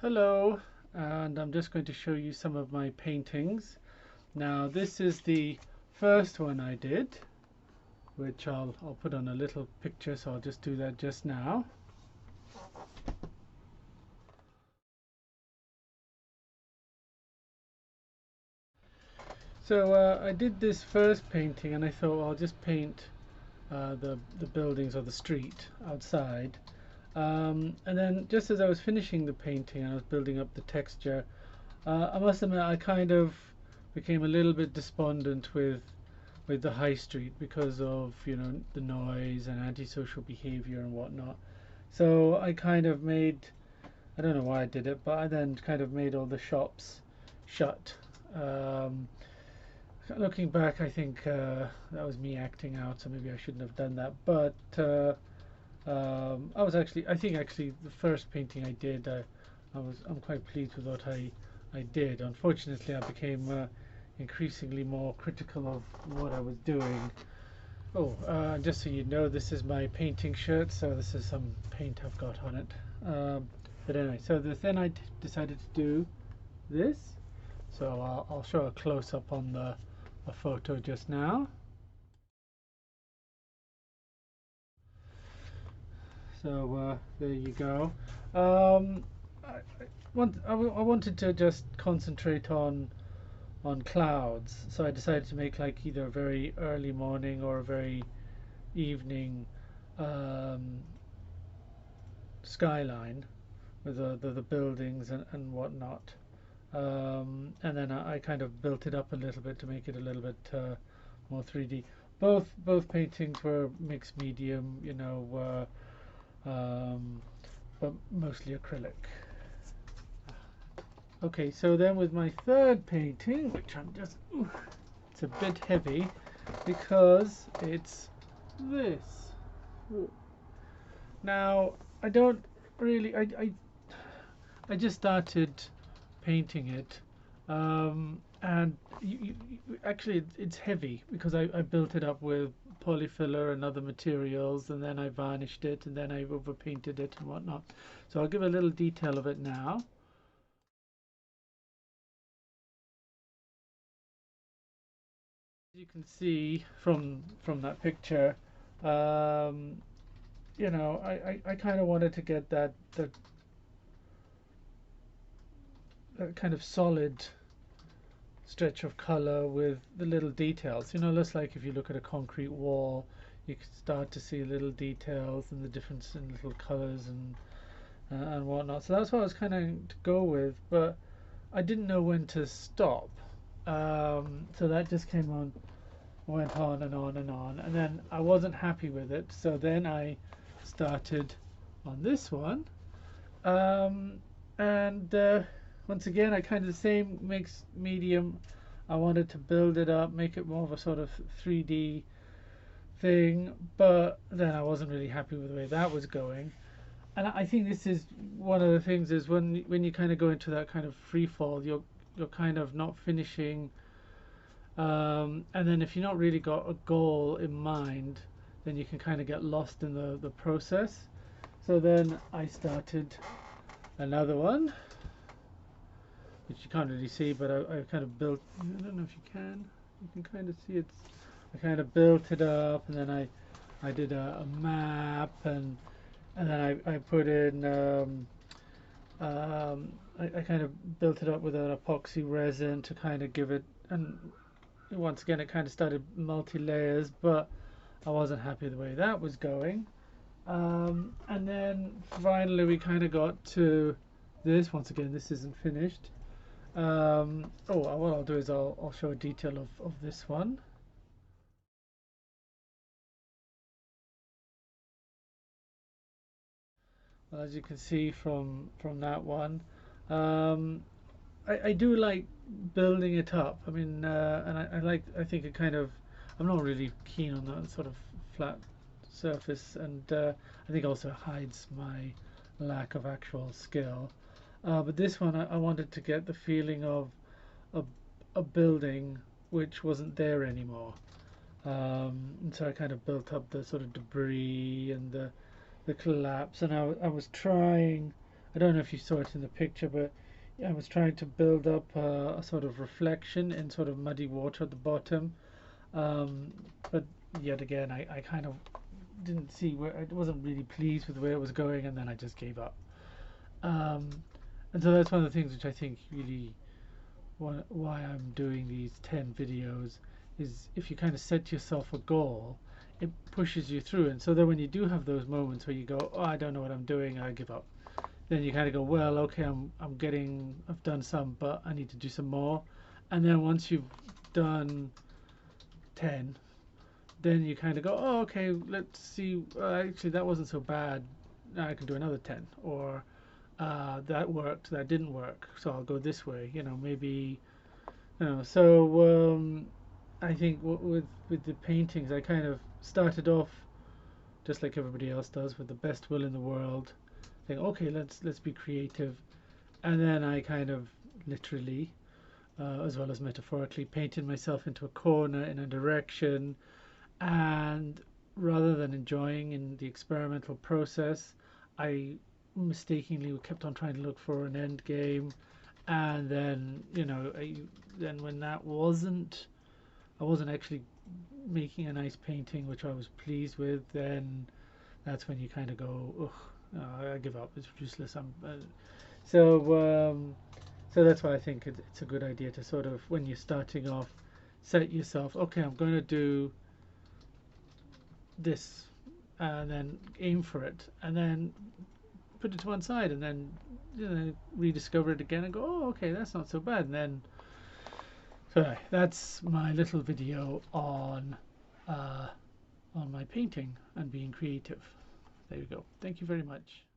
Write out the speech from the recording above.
Hello, and I'm just going to show you some of my paintings. Now this is the first one I did, which I'll put on a little picture, so I'll just do that just now. So I did this first painting and I thought, well, I'll just paint the buildings or the street outside. And then just as I was finishing the painting and I was building up the texture, I must admit I kind of became a little bit despondent with the high street because of the noise and antisocial behavior and whatnot. So I kind of made, I don't know why I did it, but I then kind of made all the shops shut. Um, Looking back, I think that was me acting out, so maybe I shouldn't have done that. But I think actually the first painting I did, I'm quite pleased with what I did. Unfortunately, I became increasingly more critical of what I was doing. Oh, just so you know, this is my painting shirt, so this is some paint I've got on it. But anyway, so then I decided to do this. So I'll show a close-up on the photo just now. So there you go. I wanted to just concentrate on clouds, so I decided to make like either a very early morning or a very evening um, skyline with the buildings and whatnot. And then I kind of built it up a little bit to make it a little bit more 3D. Both paintings were mixed medium, but mostly acrylic. Okay, so then with my third painting, which it's a bit heavy because it's this. Now, I don't really, I just started painting it, and actually it's heavy because I built it up with polyfiller and other materials, and then I varnished it, and then I overpainted it and whatnot. So I'll give a little detail of it now. As you can see from that picture, um, I kind of wanted to get that kind of solid stretch of color with the little details. Just like if you look at a concrete wall, you can start to see little details and the difference in little colors and whatnot. So that's what I was kind of to go with, but I didn't know when to stop. So that just went on and on and on, and then I wasn't happy with it. So then I started on this one, and once again, I kind of the same mixed medium. I wanted to build it up, make it more of a sort of 3D thing, but then I wasn't really happy with the way that was going. And I think this is one of the things is when you kind of go into that kind of free fall, you're kind of not finishing. And then if you're not really got a goal in mind, then you can kind of get lost in the process. So then I started another one, which you can't really see, but I kind of built, I don't know if you can kind of see it. I kind of built it up, and then I did a map, and then I put in, I kind of built it up with an epoxy resin to kind of give it, and once again it kind of started multi-layers, but I wasn't happy the way that was going. And then finally we kind of got to this. Once again, this isn't finished. What I'll do is I'll show a detail of this one. Well, as you can see from that one, um, I do like building it up. I mean, and I think it kind of, I'm not really keen on that sort of flat surface, and I think also hides my lack of actual skill. But this one, I wanted to get the feeling of a, a building which wasn't there anymore. And so I kind of built up the sort of debris and the collapse, and I was trying. I don't know if you saw it in the picture, but I was trying to build up a sort of reflection in sort of muddy water at the bottom. Um, but yet again, I kind of didn't see where, I wasn't really pleased with where it was going, and then I just gave up. Um, and so that's one of the things which I think really why I'm doing these 10 videos is if you kind of set yourself a goal, it pushes you through. And so then when you do have those moments where you go, oh, I don't know what I'm doing, I give up. Then you kind of go, well, okay, I've done some, but I need to do some more. And then once you've done 10, then you kind of go, oh, okay, let's see, actually that wasn't so bad. Now I can do another 10. Or that worked, that didn't work, so I'll go this way. Maybe, So I think with the paintings, I kind of started off just like everybody else does, with the best will in the world. Think, okay, let's be creative, and then I kind of literally, as well as metaphorically, painted myself into a corner in a direction, and rather than enjoying in the experimental process, I mistakenly kept on trying to look for an end game, and then then when I wasn't actually making a nice painting which I was pleased with, then that's when you kind of go, ugh, I give up. It's useless. So so that's why I think it's a good idea to sort of, when you're starting off, set yourself, okay, I'm going to do this, and then aim for it, and then put it to one side, and then rediscover it again and go, oh, okay, that's not so bad. And then, so that's my little video on my painting and being creative. There you go. Thank you very much.